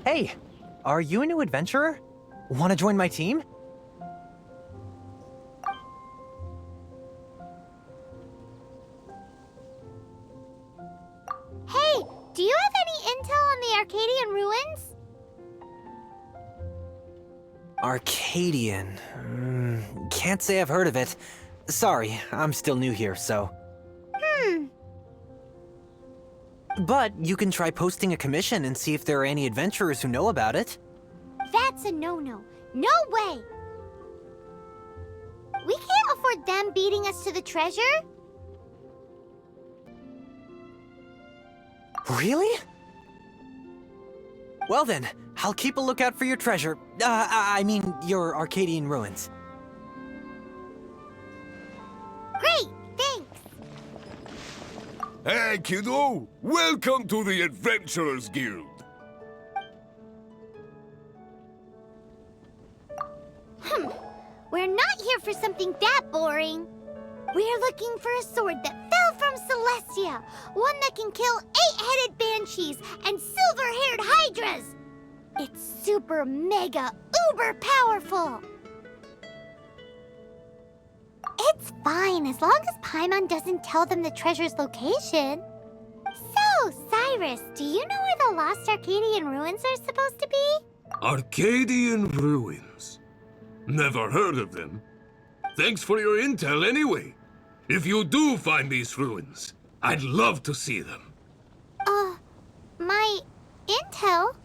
Hey, are you a new adventurer? Want to join my team? Hey, do you have any intel on the Arcadian ruins? Arcadian. Can't say I've heard of it. Sorry, I'm still new here, so. But you can try posting a commission and see if there are any adventurers who know about it. That's a no-no. No way! We can't afford them beating us to the treasure. Really? Well then, I'll keep a lookout for your treasure. I mean, your Arcadian ruins. Great, thanks. Hey, kiddo! Welcome to the Adventurers Guild! We're not here for something that boring. We're looking for a sword that fell from Celestia. One that can kill 8-headed banshees and silver-haired hydras. It's super mega uber powerful. It's fine as long as Paimon doesn't tell them the treasure's location. So, Cyrus, do you know where the lost Arcadian ruins are supposed to be? Arcadian ruins? Never heard of them. Thanks for your intel anyway. If you do find these ruins, I'd love to see them. My intel?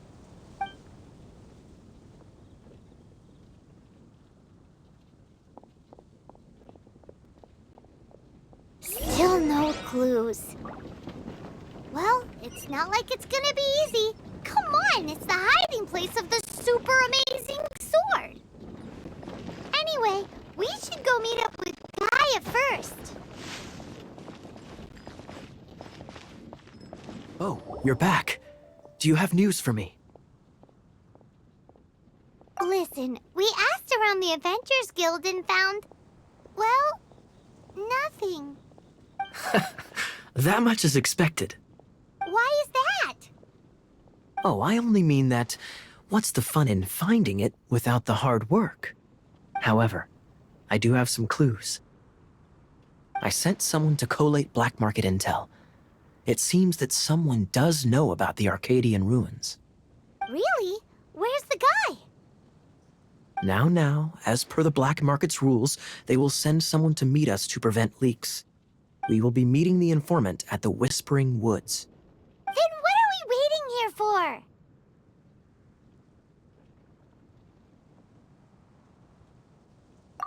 Still no clues. Well, it's not like it's gonna be easy. Come on, it's the hiding place of the super amazing sword. Anyway, we should go meet up with Gaia first. Oh, you're back. Do you have news for me? Listen, we asked around the Adventurers Guild and found, well, nothing. That much is expected. Why is that? Oh, I only mean that what's the fun in finding it without the hard work? However, I do have some clues. I sent someone to collate black market intel. It seems that someone does know about the Arcadian ruins. Really? Where's the guy? Now, as per the black market's rules, they will send someone to meet us to prevent leaks. We will be meeting the informant at the Whispering Woods. Then what are we waiting here for?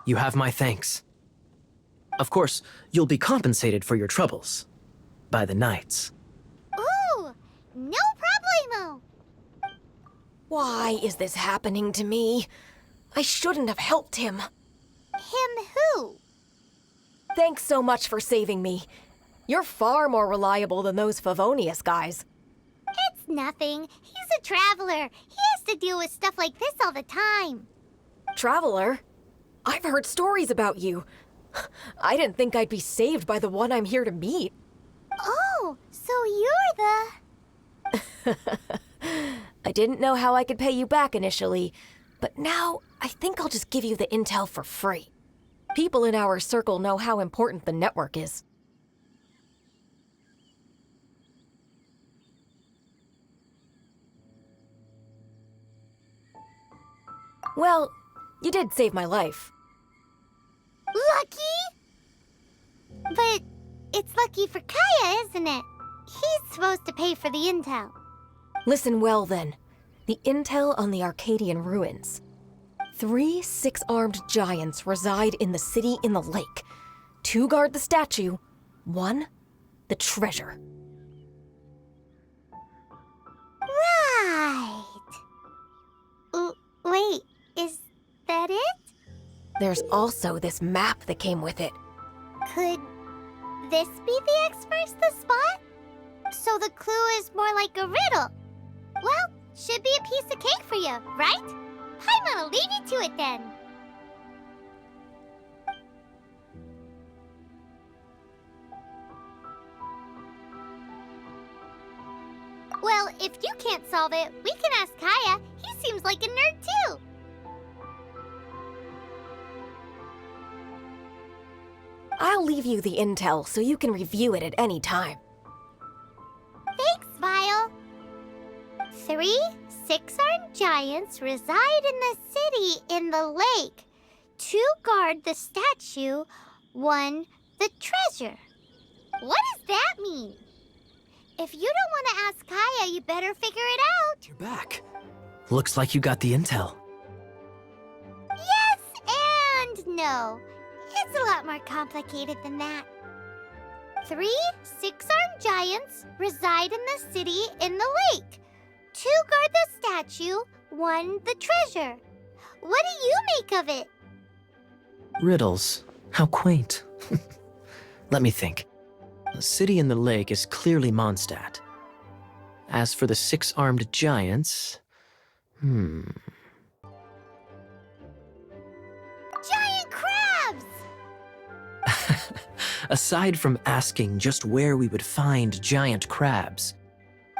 You have my thanks. Of course, you'll be compensated for your troubles. By the knights. Ooh, no problemo. Why is this happening to me? I shouldn't have helped him. Him who? Thanks so much for saving me. You're far more reliable than those Favonius guys. It's nothing. He's a traveler. He has to deal with stuff like this all the time. Traveler? I've heard stories about you. I didn't think I'd be saved by the one I'm here to meet. Oh, so you're the... I didn't know how I could pay you back initially, but now I think I'll just give you the intel for free. People in our circle know how important the network is. Well, you did save my life. Lucky? But it's lucky for Kaya, isn't it? He's supposed to pay for the intel. Listen well then. The intel on the Arcadian ruins. 3 6-armed giants reside in the city in the lake. 2 guard the statue. 1, the treasure. Right. Wait, is that it? There's also this map that came with it. Could this be the experts the spot? So the clue is more like a riddle. Well, should be a piece of cake for you, right? I'm gonna leave you to it then. Well, if you can't solve it, we can ask Kaya. He seems like a nerd too. I'll leave you the intel so you can review it at any time. Thanks, Vile. 3 6-armed giants reside in the city in the lake. 2 guard the statue, 1 the treasure. What does that mean? If you don't want to ask Kaya, you better figure it out. You're back. Looks like you got the intel. Yes and no. It's a lot more complicated than that. 3 6-armed giants reside in the city in the lake. 2 guard the statue, 1 the treasure. What do you make of it? Riddles. How quaint. Let me think. The city in the lake is clearly Mondstadt. As for the 6-armed giants... Giant crabs! Aside from asking just where we would find giant crabs,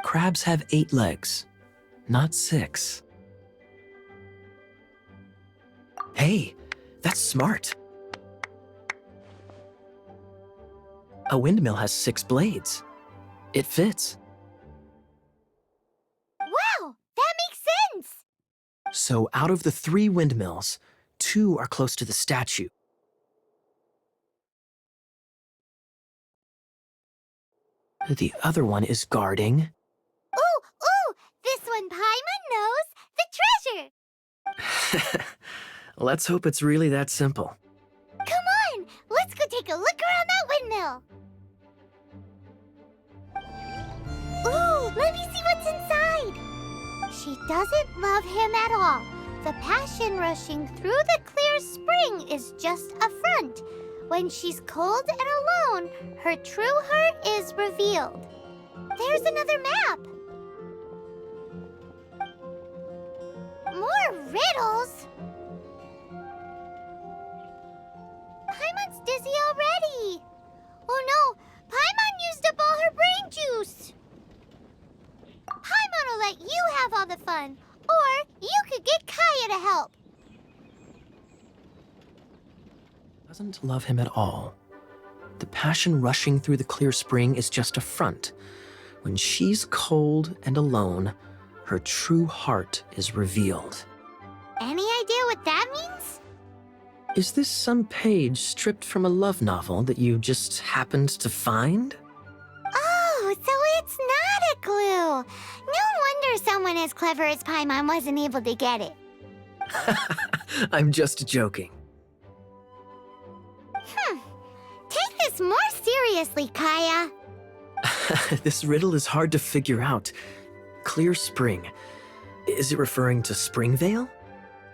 crabs have 8 legs, not 6. Hey, that's smart. A windmill has 6 blades. It fits. Wow, that makes sense! So out of the 3 windmills, 2 are close to the statue. The other one is guarding. Ooh, this one Paimon knows! The treasure! Let's hope it's really that simple. Come on, let's go take a look around that windmill. Ooh, let me see what's inside. She doesn't love him at all. The passion rushing through the clear spring is just a front. When she's cold and alone, her true heart is revealed. There's another map. More riddles? Paimon's dizzy already. Oh no, Paimon used up all her brain juice. Paimon will let you have all the fun, or you could get Kaya to help. Doesn't love him at all. The passion rushing through the clear spring is just a front. When she's cold and alone, her true heart is revealed. Any idea what that means? Is this some page stripped from a love novel that you just happened to find? Oh, so it's not a clue. No wonder someone as clever as Paimon wasn't able to get it. I'm just joking. Take this more seriously, Kaya. This riddle is hard to figure out. Clear spring. Is it referring to Springvale?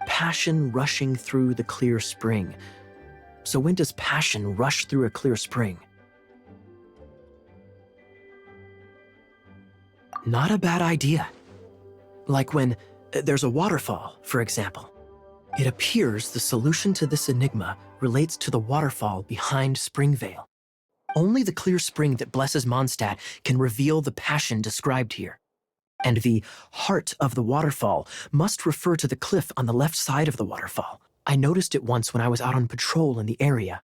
Passion rushing through the clear spring. So when does passion rush through a clear spring? Not a bad idea. Like when there's a waterfall, for example. It appears the solution to this enigma relates to the waterfall behind Springvale. Only the clear spring that blesses Mondstadt can reveal the passion described here. And the heart of the waterfall must refer to the cliff on the left side of the waterfall. I noticed it once when I was out on patrol in the area.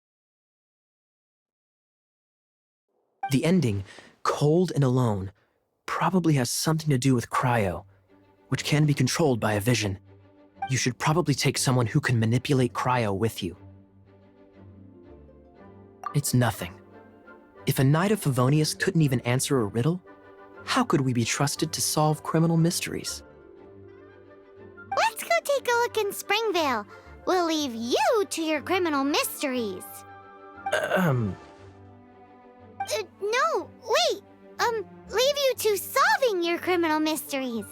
The ending, cold and alone, probably has something to do with cryo, which can be controlled by a vision. You should probably take someone who can manipulate cryo with you. It's nothing. If a Knight of Favonius couldn't even answer a riddle, how could we be trusted to solve criminal mysteries? Let's go take a look in Springvale. We'll leave you to your criminal mysteries. No, wait. Leave you to solving your criminal mysteries.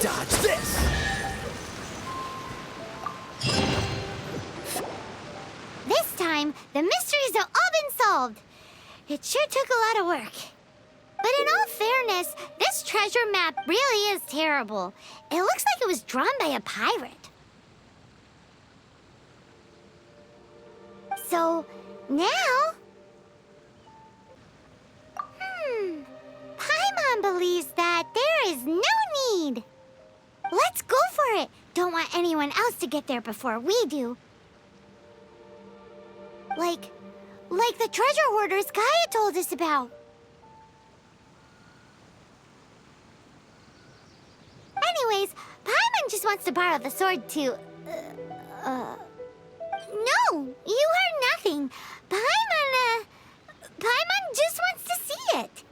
Dodge this! This time, the mysteries have all been solved. It sure took a lot of work. But in all fairness, this This treasure map really is terrible. It looks like it was drawn by a pirate. So, now... Paimon believes that there is no need. Let's go for it. Don't want anyone else to get there before we do. Like the treasure hoarders Kaya told us about. Anyways, Paimon just wants to borrow the sword to... No, you heard nothing. Paimon just wants to see it.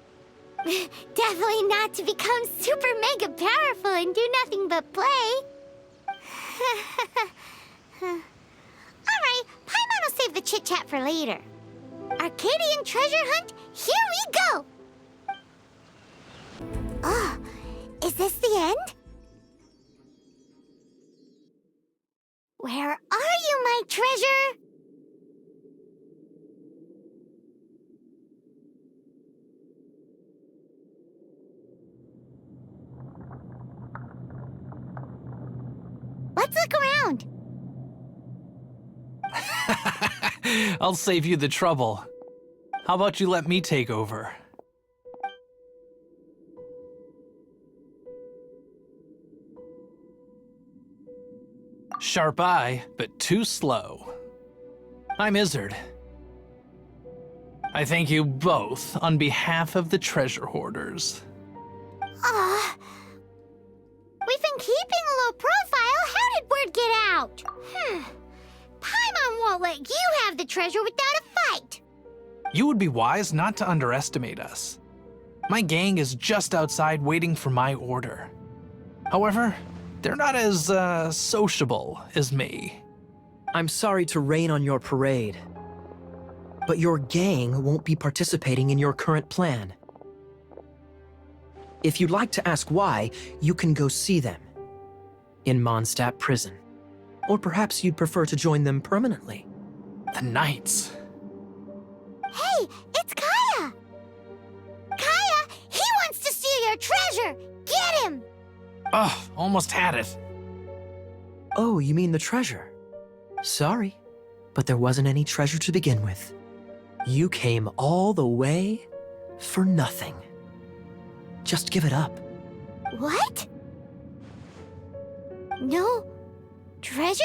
Definitely not to become super mega powerful and do nothing but play. Alright, Paimon will save the chit-chat for later. Arcadian treasure hunt, here we go! Oh, is this the end? Where are you, my treasure? Let's look around. I'll save you the trouble. How about you let me take over? Sharp eye, but too slow. I'm Izzard. I thank you both on behalf of the treasure hoarders. We've been keeping a low profile. How did word get out? Paimon won't let you have the treasure without a fight. You would be wise not to underestimate us. My gang is just outside waiting for my order. However, they're not as, sociable as me. I'm sorry to rain on your parade, but your gang won't be participating in your current plan. If you'd like to ask why, you can go see them in Mondstadt prison. Or perhaps you'd prefer to join them permanently. The Knights. Hey, it's Kaya! Kaya, he wants to steal your treasure! Get him! Ugh, almost had it. Oh, you mean the treasure? Sorry, but there wasn't any treasure to begin with. You came all the way for nothing. Just give it up. What? No treasure?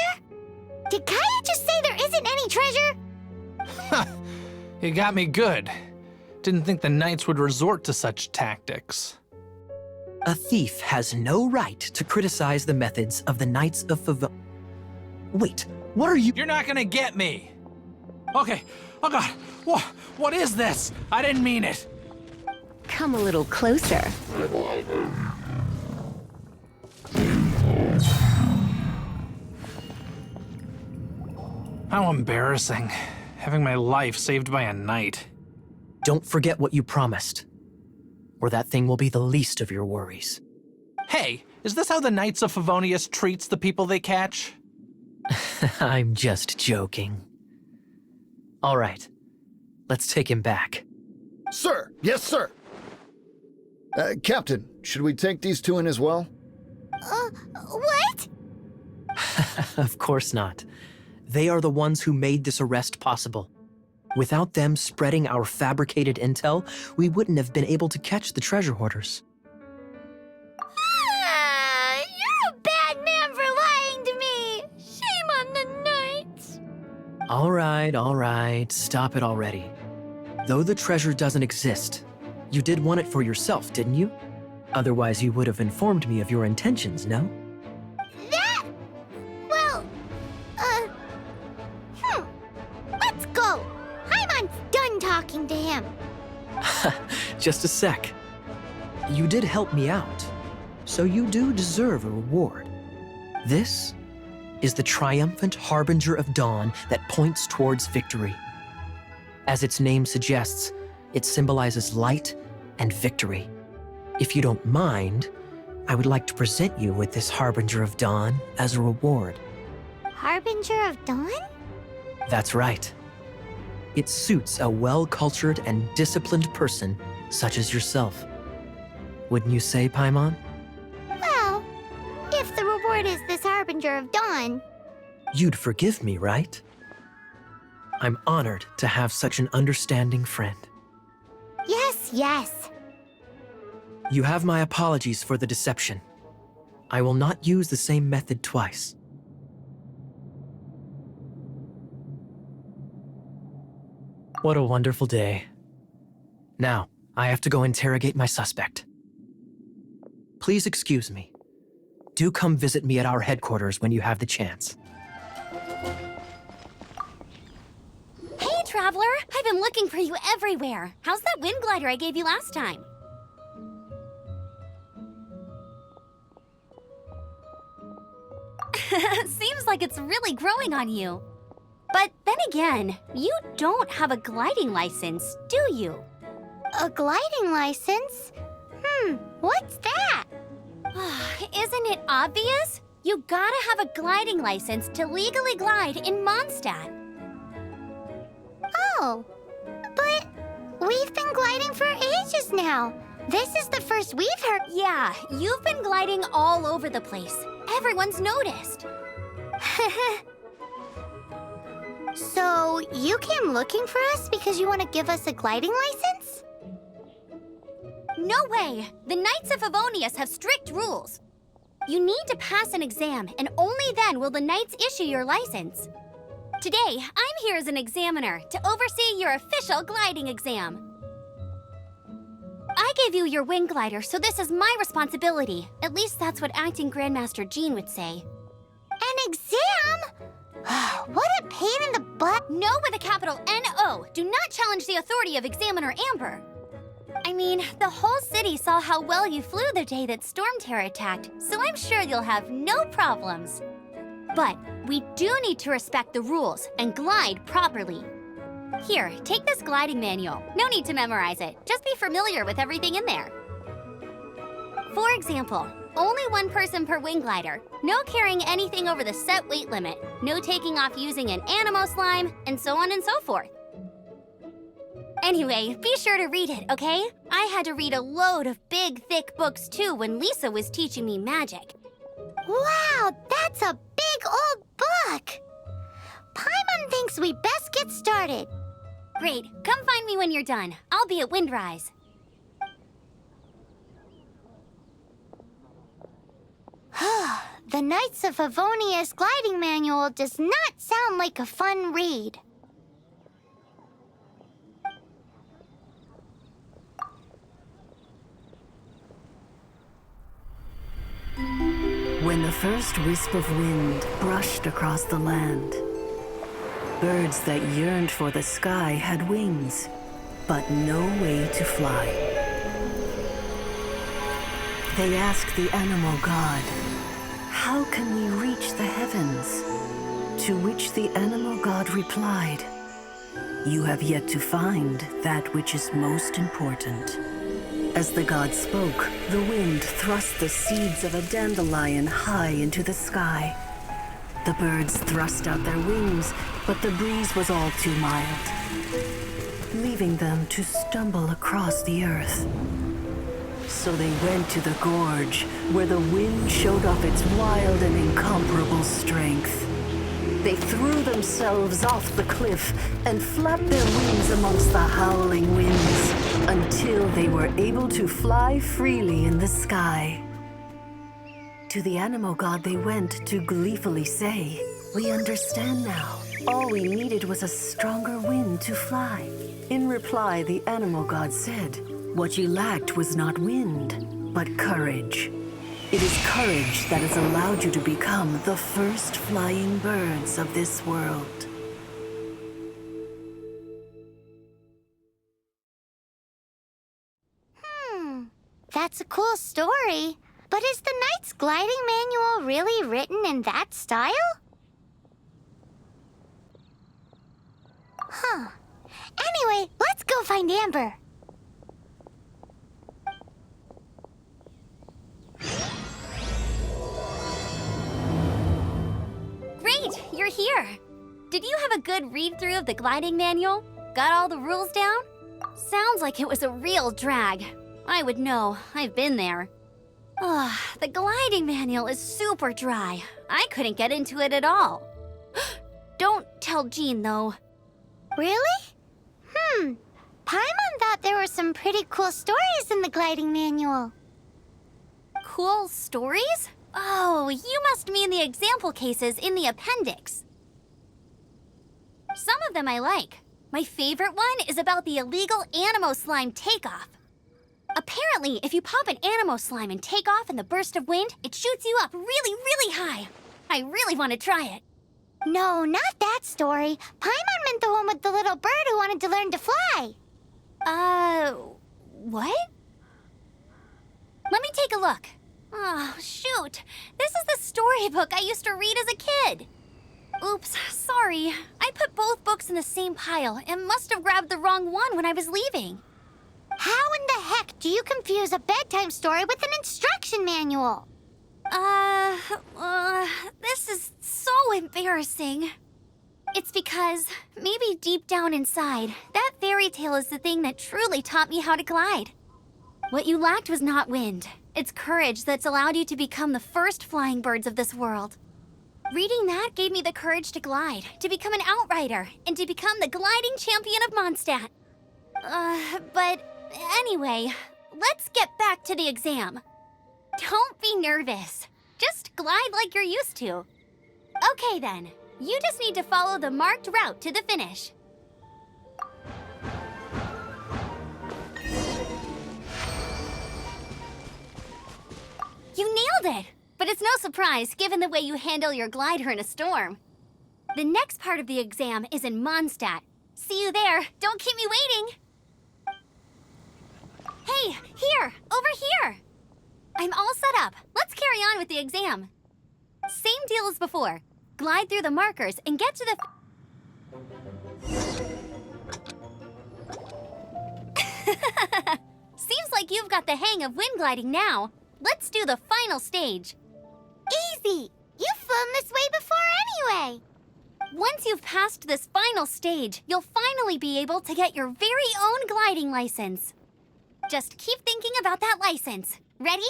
Did Kaya just say there isn't any treasure? You got me good. Didn't think the Knights would resort to such tactics. A thief has no right to criticize the methods of the Knights of Favonius. Wait, what are you— You're not gonna get me! Okay, oh god, what is this? I didn't mean it! Come a little closer. How embarrassing, having my life saved by a knight. Don't forget what you promised, or that thing will be the least of your worries. Hey, is this how the Knights of Favonius treats the people they catch? I'm just joking. All right, let's take him back. Sir! Yes, sir! Captain, should we take these two in as well? What? Of course not. They are the ones who made this arrest possible. Without them spreading our fabricated intel, we wouldn't have been able to catch the treasure hoarders. You're a bad man for lying to me! Shame on the Knights! All right, stop it already. Though the treasure doesn't exist, you did want it for yourself, didn't you? Otherwise, you would have informed me of your intentions, no? That? Well, let's go! Paimon's done talking to him. Just a sec. You did help me out, so you do deserve a reward. This is the triumphant harbinger of dawn that points towards victory. As its name suggests, it symbolizes light and victory. If you don't mind, I would like to present you with this harbinger of dawn as a reward. Harbinger of Dawn? That's right. It suits a well-cultured and disciplined person such as yourself. wouldn't you say, Paimon? Well, if the reward is this harbinger of dawn. You'd forgive me, right? I'm honored to have such an understanding friend. Yes, yes. You have my apologies for the deception. I will not use the same method twice. What a wonderful day. Now, I have to go interrogate my suspect. Please excuse me. Do come visit me at our headquarters when you have the chance. Hey, Traveler! I've been looking for you everywhere. How's that wind glider I gave you last time? Seems like it's really growing on you. But then again, you don't have a gliding license, do you? A gliding license? What's that? Isn't it obvious? You gotta have a gliding license to legally glide in Mondstadt. Oh, but we've been gliding for ages now. This is the first we've heard. Yeah, you've been gliding all over the place. Everyone's noticed. So, you came looking for us because you want to give us a gliding license? No way! The Knights of Favonius have strict rules. You need to pass an exam, and only then will the Knights issue your license. Today, I'm here as an examiner to oversee your official gliding exam. I gave you your wing glider, so this is my responsibility. At least that's what Acting Grandmaster Jean would say. An exam? What a pain in the butt. No with a capital N-O. Do not challenge the authority of Examiner Amber. I mean, the whole city saw how well you flew the day that Storm Terror attacked, so I'm sure you'll have no problems. But we do need to respect the rules and glide properly. Here, take this gliding manual. No need to memorize it. Just be familiar with everything in there. For example, only one person per wing glider. No carrying anything over the set weight limit. No taking off using an Animo slime, and so on and so forth. Anyway, be sure to read it, okay? I had to read a load of big, thick books too when Lisa was teaching me magic. Wow, that's a big old book. Paimon thinks we best get started. Great, come find me when you're done. I'll be at Windrise. The Knights of Favonius gliding manual does not sound like a fun read. When the first wisp of wind brushed across the land, birds that yearned for the sky had wings, but no way to fly. They asked the animal god, "How can we reach the heavens?" To which the animal god replied, "You have yet to find that which is most important." As the god spoke, the wind thrust the seeds of a dandelion high into the sky. The birds thrust out their wings, but the breeze was all too mild, leaving them to stumble across the earth. So they went to the gorge, where the wind showed off its wild and incomparable strength. They threw themselves off the cliff and flapped their wings amongst the howling winds until they were able to fly freely in the sky. To the animal god they went to gleefully say, "We understand now. All we needed was a stronger wind to fly." In reply, the animal god said, "What you lacked was not wind, but courage. It is courage that has allowed you to become the first flying birds of this world." That's a cool story. But is the Knight's gliding manual really written in that style? Anyway, let's go find Amber. Great, you're here. Did you have a good read-through of the gliding manual? Got all the rules down? Sounds like it was a real drag. I would know. I've been there. Ugh, the gliding manual is super dry. I couldn't get into it at all. Don't tell Jean, though. Really? Paimon thought there were some pretty cool stories in the gliding manual. Cool stories? Oh, you must mean the example cases in the appendix. Some of them I like. My favorite one is about the illegal Animo Slime takeoff. Apparently, if you pop an Animo Slime and take off in the burst of wind, it shoots you up really, really high. I really want to try it. No, not that story. Paimon meant the one with the little bird who wanted to learn to fly. What? Let me take a look. Oh, shoot. This is the storybook I used to read as a kid. Oops, sorry. I put both books in the same pile and must have grabbed the wrong one when I was leaving. How in the heck do you confuse a bedtime story with an instruction manual? This is so embarrassing. It's because, maybe deep down inside, that fairy tale is the thing that truly taught me how to glide. What you lacked was not wind. It's courage that's allowed you to become the first flying birds of this world. Reading that gave me the courage to glide, to become an outrider, and to become the gliding champion of Mondstadt. But anyway, let's get back to the exam. Don't be nervous. Just glide like you're used to. Okay then, you just need to follow the marked route to the finish. You nailed it! But it's no surprise, given the way you handle your glider in a storm. The next part of the exam is in Mondstadt. See you there. Don't keep me waiting. Hey, here! Over here! I'm all set up. Let's carry on with the exam. Same deal as before. Glide through the markers and get to the... Seems like you've got the hang of wind gliding now. Let's do the final stage. Easy! You've flown this way before anyway! Once you've passed this final stage, you'll finally be able to get your very own gliding license. Just keep thinking about that license. Ready?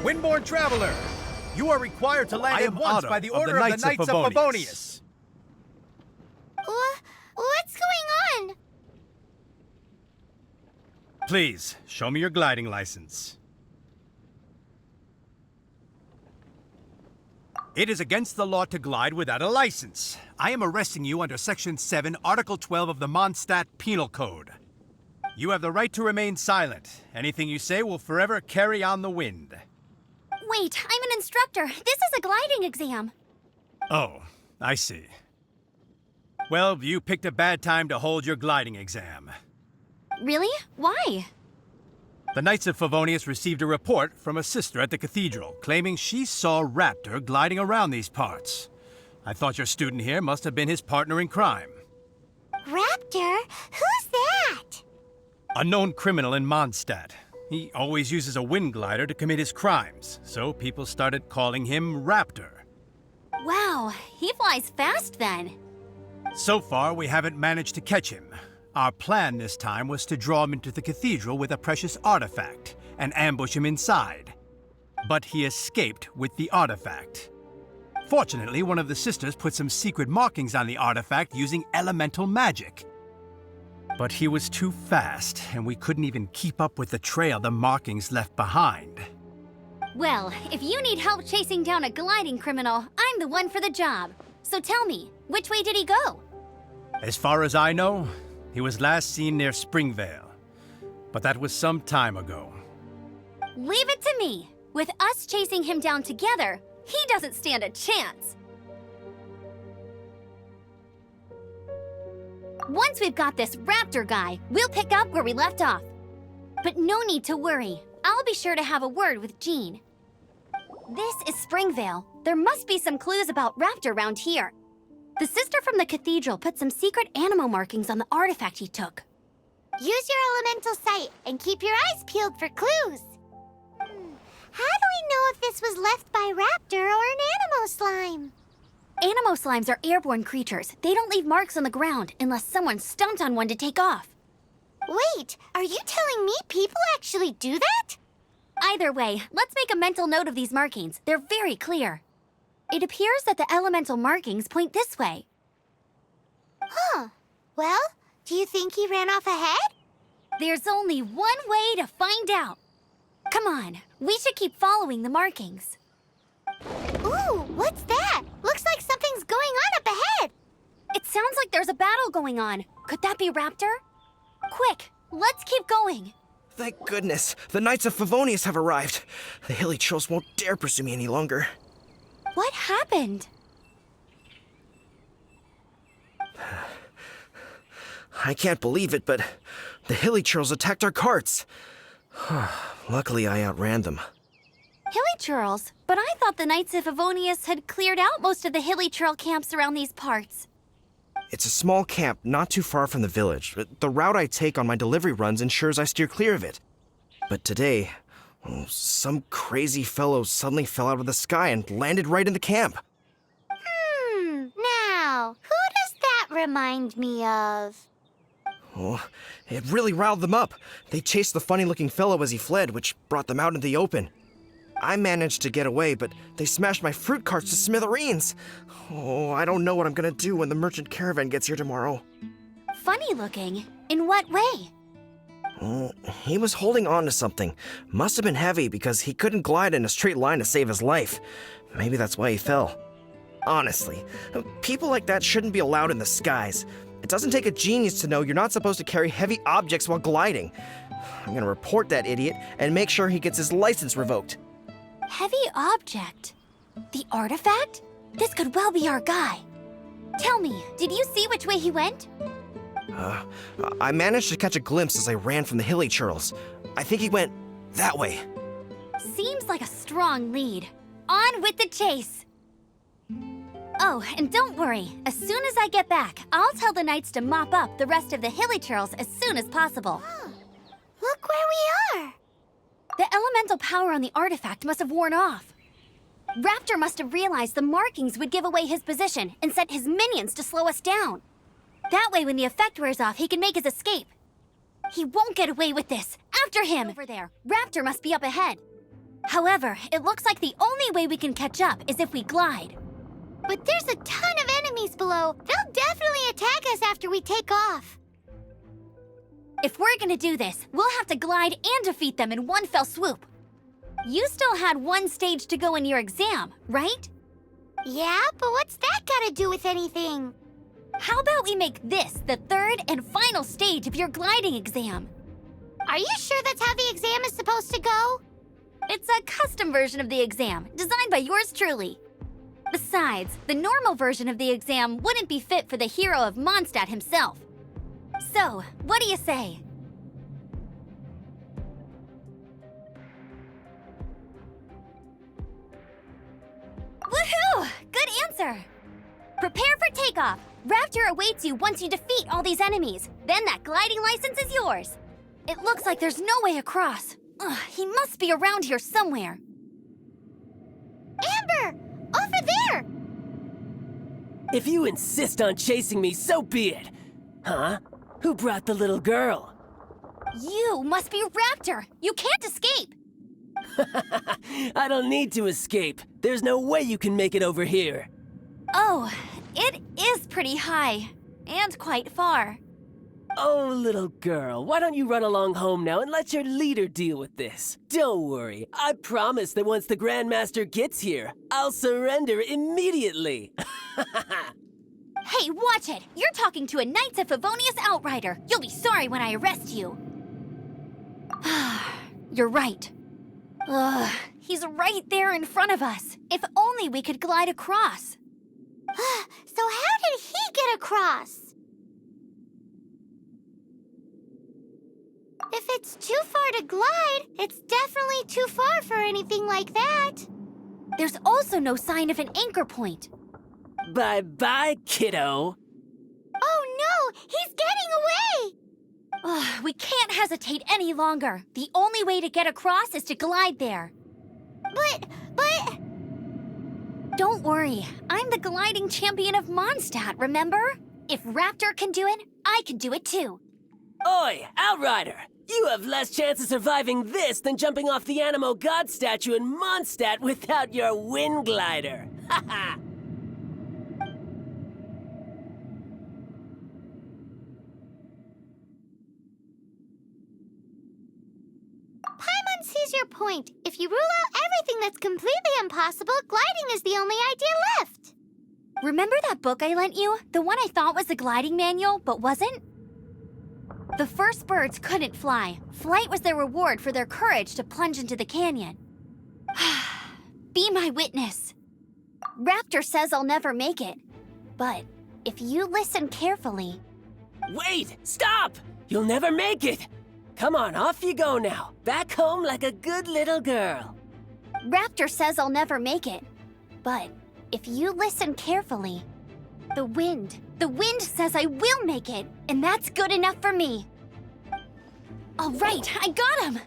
Windborne Traveler, you are required to land at once by the order of the Knights of Favonius. What's going on? Please, show me your gliding license. It is against the law to glide without a license. I am arresting you under Section 7, Article 12 of the Mondstadt Penal Code. You have the right to remain silent. Anything you say will forever carry on the wind. Wait, I'm an instructor. This is a gliding exam. Oh, I see. Well, you picked a bad time to hold your gliding exam. Really? Why? The Knights of Favonius received a report from a sister at the cathedral claiming she saw Raptor gliding around these parts. I thought your student here must have been his partner in crime. Raptor? Who's that? A known criminal in Mondstadt. He always uses a wind glider to commit his crimes, so people started calling him Raptor. Wow, he flies fast then. So far, we haven't managed to catch him. Our plan this time was to draw him into the cathedral with a precious artifact and ambush him inside. But he escaped with the artifact. Fortunately, one of the sisters put some secret markings on the artifact using elemental magic. But he was too fast, and we couldn't even keep up with the trail the markings left behind. Well, if you need help chasing down a gliding criminal, I'm the one for the job. So tell me, which way did he go? As far as I know, he was last seen near Springvale. But that was some time ago. Leave it to me. With us chasing him down together, he doesn't stand a chance. Once we've got this Raptor guy, we'll pick up where we left off. But no need to worry. I'll be sure to have a word with Jean. This is Springvale. There must be some clues about Raptor around here. The sister from the cathedral put some secret Animo markings on the artifact he took. Use your elemental sight and keep your eyes peeled for clues. How do we know if this was left by Raptor or an Animo slime? Animo slimes are airborne creatures. They don't leave marks on the ground unless someone stomped on one to take off. Wait, are you telling me people actually do that? Either way, let's make a mental note of these markings. They're very clear. It appears that the elemental markings point this way. Huh. Well, do you think he ran off ahead? There's only one way to find out. Come on, we should keep following the markings. Ooh, what's that? Looks like something's going on up ahead. It sounds like there's a battle going on. Could that be Raptor? Quick, let's keep going. Thank goodness, the Knights of Favonius have arrived. The hilly trolls won't dare pursue me any longer. What happened? I can't believe it, but the hilly trolls attacked our carts. Luckily, I outran them. Hilly Churls? But I thought the Knights of Favonius had cleared out most of the Hilly Churl camps around these parts. It's a small camp not too far from the village. The route I take on my delivery runs ensures I steer clear of it. But today, some crazy fellow suddenly fell out of the sky and landed right in the camp. Now, who does that remind me of? Oh, it really riled them up. They chased the funny-looking fellow as he fled, which brought them out into the open. I managed to get away, but they smashed my fruit carts to smithereens. Oh, I don't know what I'm gonna do when the merchant caravan gets here tomorrow. Funny looking? In what way? He was holding on to something. Must have been heavy because he couldn't glide in a straight line to save his life. Maybe that's why he fell. Honestly, people like that shouldn't be allowed in the skies. It doesn't take a genius to know you're not supposed to carry heavy objects while gliding. I'm gonna report that idiot and make sure he gets his license revoked. Heavy object? The artifact? This could well be our guy. Tell me, did you see which way he went? I managed to catch a glimpse as I ran from the hilly churls. I think he went that way. Seems like a strong lead. On with the chase! Oh, and don't worry. As soon as I get back, I'll tell the knights to mop up the rest of the hilly churls as soon as possible. Look where we are. The elemental power on the artifact must have worn off. Raptor must have realized the markings would give away his position and sent his minions to slow us down. That way, when the effect wears off, he can make his escape. He won't get away with this. After him! Over there. Raptor must be up ahead. However, it looks like the only way we can catch up is if we glide. But there's a ton of enemies below. They'll definitely attack us after we take off. If we're gonna do this, we'll have to glide and defeat them in one fell swoop. You still had one stage to go in your exam, right? Yeah, but what's that gotta do with anything? How about we make this the third and final stage of your gliding exam? Are you sure that's how the exam is supposed to go? It's a custom version of the exam, designed by yours truly. Besides, the normal version of the exam wouldn't be fit for the hero of Mondstadt himself. So, what do you say? Woohoo! Good answer! Prepare for takeoff. Raptor awaits you once you defeat all these enemies. Then that gliding license is yours. It looks like there's no way across. Ugh, he must be around here somewhere. Amber! Over there! If you insist on chasing me, so be it. Huh? Who brought the little girl? You must be Raptor! You can't escape! I don't need to escape. There's no way you can make it over here. Oh, it is pretty high. And quite far. Oh, little girl, why don't you run along home now and let your leader deal with this? Don't worry, I promise that once the Grandmaster gets here, I'll surrender immediately. Hey, watch it! You're talking to a Knights of Favonius outrider. You'll be sorry when I arrest you. You're right. Ugh, he's right there in front of us. If only we could glide across. So how did he get across? If it's too far to glide, it's definitely too far for anything like that. There's also no sign of an anchor point. Bye-bye, kiddo. Oh no! He's getting away! We can't hesitate any longer. The only way to get across is to glide there. But... Don't worry, I'm the gliding champion of Mondstadt, remember? If Raptor can do it, I can do it too. Oi, Outrider! You have less chance of surviving this than jumping off the Animo God statue in Mondstadt without your wind glider. Haha! Paimon sees your point. If you rule out everything that's completely impossible, gliding is the only idea left. Remember that book I lent you? The one I thought was the gliding manual, but wasn't? The first birds couldn't fly. Flight was their reward for their courage to plunge into the canyon. Be my witness. Raptor says I'll never make it. But if you listen carefully... Wait! Stop! You'll never make it! Come on, off you go now. Back home like a good little girl. Raptor says I'll never make it. But if you listen carefully... The wind says I will make it, and that's good enough for me. All right, I got him!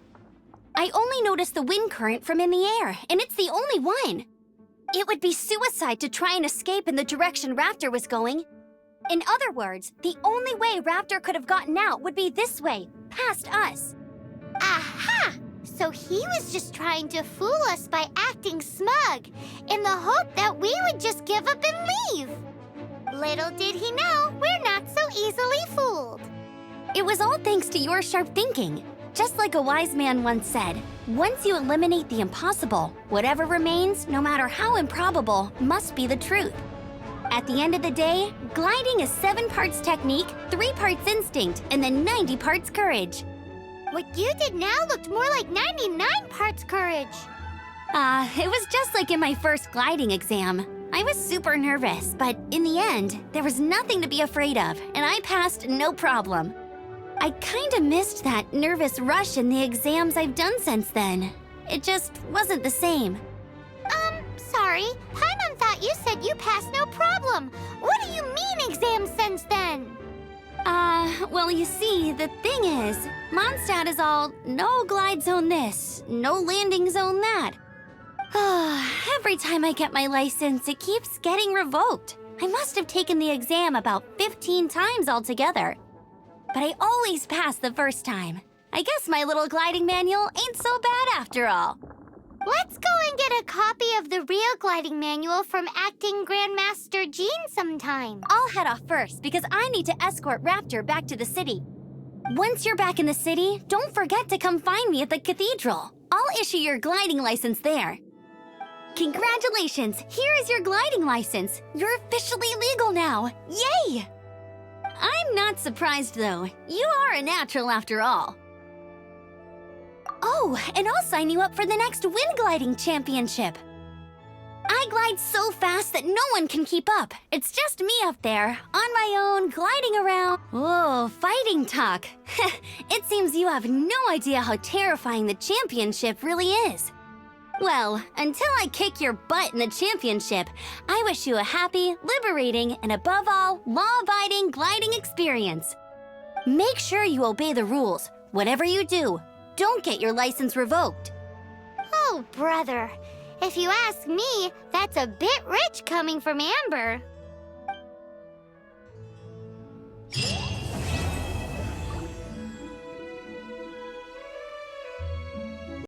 I only noticed the wind current from in the air, and it's the only one. It would be suicide to try and escape in the direction Raptor was going. In other words, the only way Raptor could have gotten out would be this way, past us. Aha! So he was just trying to fool us by acting smug, in the hope that we would just give up and leave. Little did he know, we're not so easily fooled. It was all thanks to your sharp thinking. Just like a wise man once said, once you eliminate the impossible, whatever remains, no matter how improbable, must be the truth. At the end of the day, gliding is 7 parts technique, 3 parts instinct, and then 90 parts courage. What you did now looked more like 99 parts courage. It was just like in my first gliding exam. I was super nervous, but in the end, there was nothing to be afraid of, and I passed no problem. I kinda missed that nervous rush in the exams I've done since then. It just wasn't the same. Sorry. Paimon thought you said you passed no problem. What do you mean exam since then? Well, you see, the thing is, Mondstadt is all no glide zone this, no landing zone that. Every time I get my license, it keeps getting revoked. I must have taken the exam about 15 times altogether. But I always pass the first time. I guess my little gliding manual ain't so bad after all. Let's go and get a copy of the real gliding manual from Acting Grandmaster Jean sometime. I'll head off first because I need to escort Raptor back to the city. Once you're back in the city, don't forget to come find me at the cathedral. I'll issue your gliding license there. Congratulations! Here is your gliding license. You're officially legal now. Yay! I'm not surprised, though. You are a natural after all. Oh, and I'll sign you up for the next wind gliding championship. I glide so fast that no one can keep up. It's just me up there, on my own, gliding around. Oh, fighting talk. It seems you have no idea how terrifying the championship really is. Well, until I kick your butt in the championship, I wish you a happy, liberating, and above all, law-abiding gliding experience. Make sure you obey the rules. Whatever you do, don't get your license revoked. Oh, brother. If you ask me, that's a bit rich coming from Amber.